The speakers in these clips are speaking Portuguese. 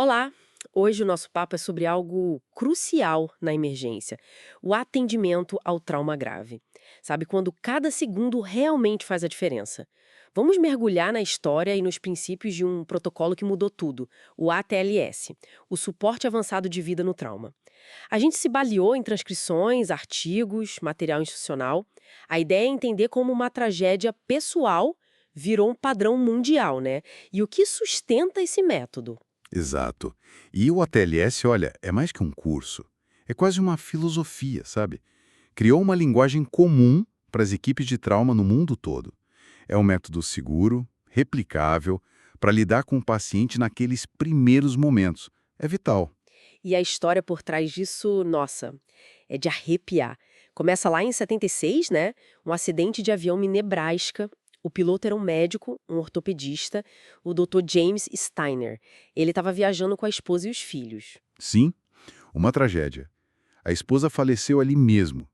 Olá! Hoje o nosso papo é sobre algo crucial na emergência: o atendimento ao trauma grave. Sabe, quando cada segundo realmente faz a diferença. Vamos mergulhar na história e nos princípios de um protocolo que mudou tudo, o ATLS, o Suporte Avançado de Vida no Trauma. A gente se baleou em transcrições, artigos, material institucional. A ideia é entender como uma tragédia pessoal virou um padrão mundial, né? E o que sustenta esse método. Exato. E o ATLS, olha, é mais que um curso. É quase uma filosofia, sabe? Criou uma linguagem comum para as equipes de trauma no mundo todo. É um método seguro, replicável, para lidar com o paciente naqueles primeiros momentos. É vital. E a história por trás disso, nossa, é de arrepiar. Começa lá em 76, né? Um acidente de avião em Nebraska. O piloto era um médico, um ortopedista, o Dr. James Steiner. Ele estava viajando com a esposa e os filhos. Sim, uma tragédia. A esposa faleceu ali mesmo.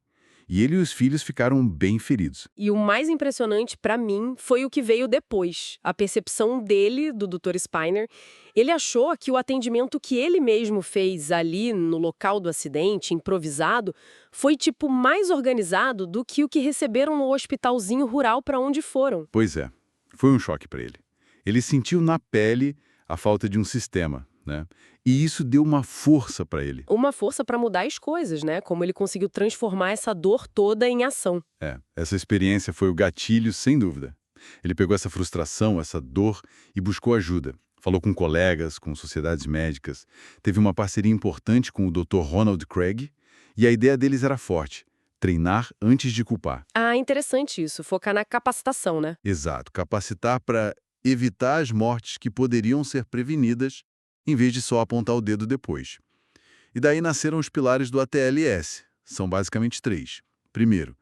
E ele e os filhos ficaram bem feridos. E o mais impressionante pra mim foi o que veio depois, a percepção dele, do Dr. Spiner. Ele achou que o atendimento que ele mesmo fez ali no local do acidente, improvisado, foi tipo mais organizado do que o que receberam no hospitalzinho rural pra onde foram. Pois é, foi um choque para ele. Ele sentiu na pele a falta de um sistema, né? E isso deu uma força para ele. Uma força pra mudar as coisas, né? Como ele conseguiu transformar essa dor toda em ação. Essa experiência foi o gatilho, sem dúvida. Ele pegou essa frustração, essa dor e buscou ajuda. Falou com colegas, com sociedades médicas, teve uma parceria importante com o Dr. Ronald Craig, e a ideia deles era forte: treinar antes de culpar. Ah, interessante isso, focar na capacitação, né? Exato, capacitar para evitar as mortes que poderiam ser prevenidas, em vez de só apontar o dedo depois. E daí nasceram os pilares do ATLS. São basicamente três. Primeiro,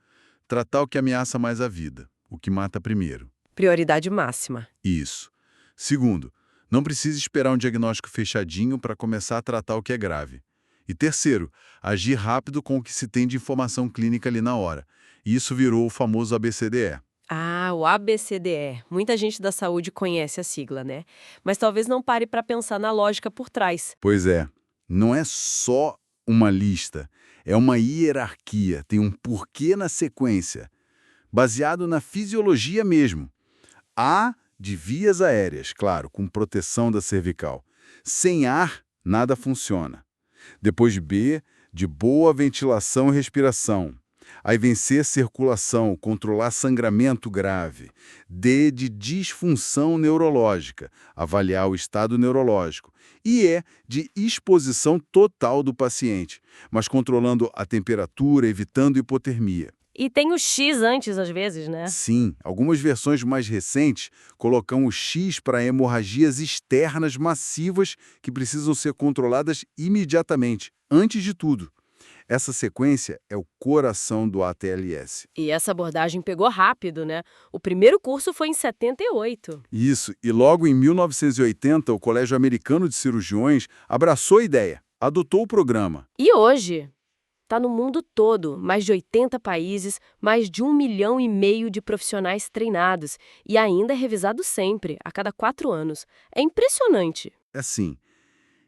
tratar o que ameaça mais a vida, o que mata primeiro. Prioridade máxima. Isso. Segundo, não precisa esperar um diagnóstico fechadinho para começar a tratar o que é grave. E terceiro, agir rápido com o que se tem de informação clínica ali na hora. E isso virou o famoso ABCDE. Ah, o ABCDE. Muita gente da saúde conhece a sigla, né? Mas talvez não pare para pensar na lógica por trás. Pois é, não é só uma lista, é uma hierarquia, tem um porquê na sequência, baseado na fisiologia mesmo. A de vias aéreas, claro, com proteção da cervical. Sem ar, nada funciona. Depois B, de boa ventilação e respiração. Aí vem C, circulação, controlar sangramento grave. D, de disfunção neurológica, avaliar o estado neurológico. E E, de exposição total do paciente, mas controlando a temperatura, evitando hipotermia. E tem o X antes, às vezes, né? Sim, algumas versões mais recentes colocam o X para hemorragias externas massivas que precisam ser controladas imediatamente, antes de tudo. Essa sequência é o coração do ATLS. E essa abordagem pegou rápido, né? O primeiro curso foi em 78. Isso, e logo em 1980, o Colégio Americano de Cirurgiões abraçou a ideia, adotou o programa. E hoje? Tá no mundo todo, mais de 80 países, mais de 1,5 milhão de profissionais treinados. E ainda é revisado sempre, a cada 4 anos. É impressionante. É assim.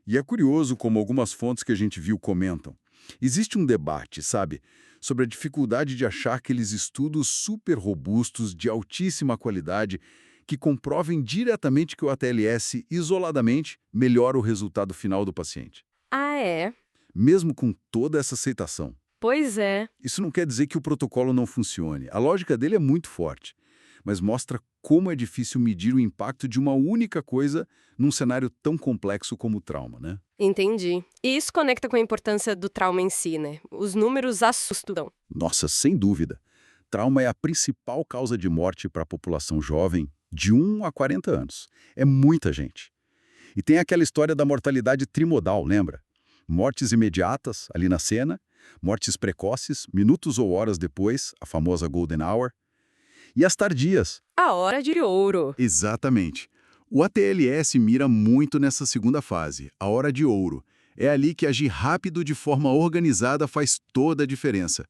E é curioso como algumas fontes que a gente viu comentam. Existe um debate, sabe, sobre a dificuldade de achar aqueles estudos super robustos, de altíssima qualidade, que comprovem diretamente que o ATLS, isoladamente, melhora o resultado final do paciente. Ah, é? Mesmo com toda essa aceitação. Pois é. Isso não quer dizer que o protocolo não funcione. A lógica dele é muito forte, mas mostra como é difícil medir o impacto de uma única coisa num cenário tão complexo como o trauma, né? Entendi. E isso conecta com a importância do trauma em si, né? Os números assustam. Nossa, sem dúvida. Trauma é a principal causa de morte para a população jovem de 1 a 40 anos. É muita gente. E tem aquela história da mortalidade trimodal, lembra? Mortes imediatas, ali na cena, mortes precoces, minutos ou horas depois, a famosa Golden Hour, e as tardias. A hora de ouro. Exatamente. O ATLS mira muito nessa segunda fase, a hora de ouro. É ali que agir rápido de forma organizada faz toda a diferença.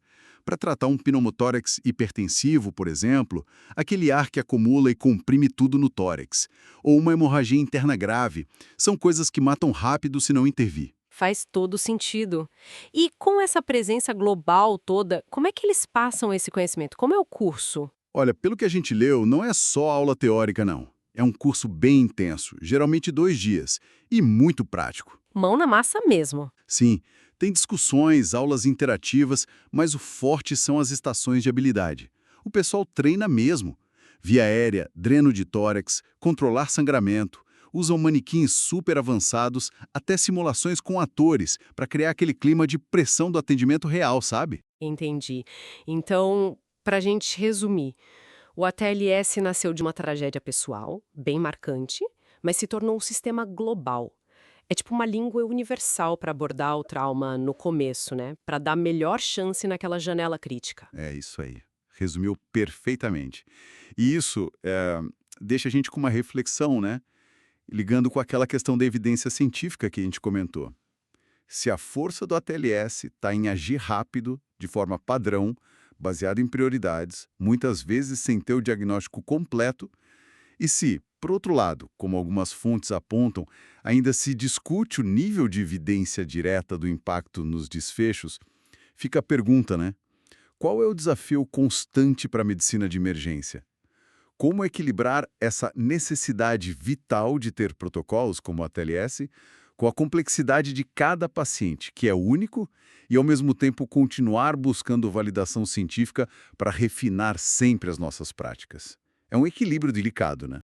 Para tratar um pneumotórax hipertensivo, por exemplo, aquele ar que acumula e comprime tudo no tórax, ou uma hemorragia interna grave, são coisas que matam rápido se não intervir. Faz todo sentido. E com essa presença global toda, como é que eles passam esse conhecimento? Como é o curso? Olha, pelo que a gente leu, não é só aula teórica, não. É um curso bem intenso, geralmente 2 dias, e muito prático. Mão na massa mesmo. Sim, tem discussões, aulas interativas, mas o forte são as estações de habilidade. O pessoal treina mesmo. Via aérea, dreno de tórax, controlar sangramento, usam manequins super avançados, até simulações com atores, para criar aquele clima de pressão do atendimento real, sabe? Entendi. Então, para a gente resumir, o ATLS nasceu de uma tragédia pessoal, bem marcante, mas se tornou um sistema global. É tipo uma língua universal para abordar o trauma no começo, né? Para dar melhor chance naquela janela crítica. É isso aí. Resumiu perfeitamente. E isso deixa a gente com uma reflexão, né? Ligando com aquela questão da evidência científica que a gente comentou. Se a força do ATLS está em agir rápido, de forma padrão, baseado em prioridades, muitas vezes sem ter o diagnóstico completo, e se, por outro lado, como algumas fontes apontam, ainda se discute o nível de evidência direta do impacto nos desfechos, fica a pergunta, né? Qual é o desafio constante para a medicina de emergência? Como equilibrar essa necessidade vital de ter protocolos como a TLS com a complexidade de cada paciente, que é único, e ao mesmo tempo continuar buscando validação científica para refinar sempre as nossas práticas? É um equilíbrio delicado, né?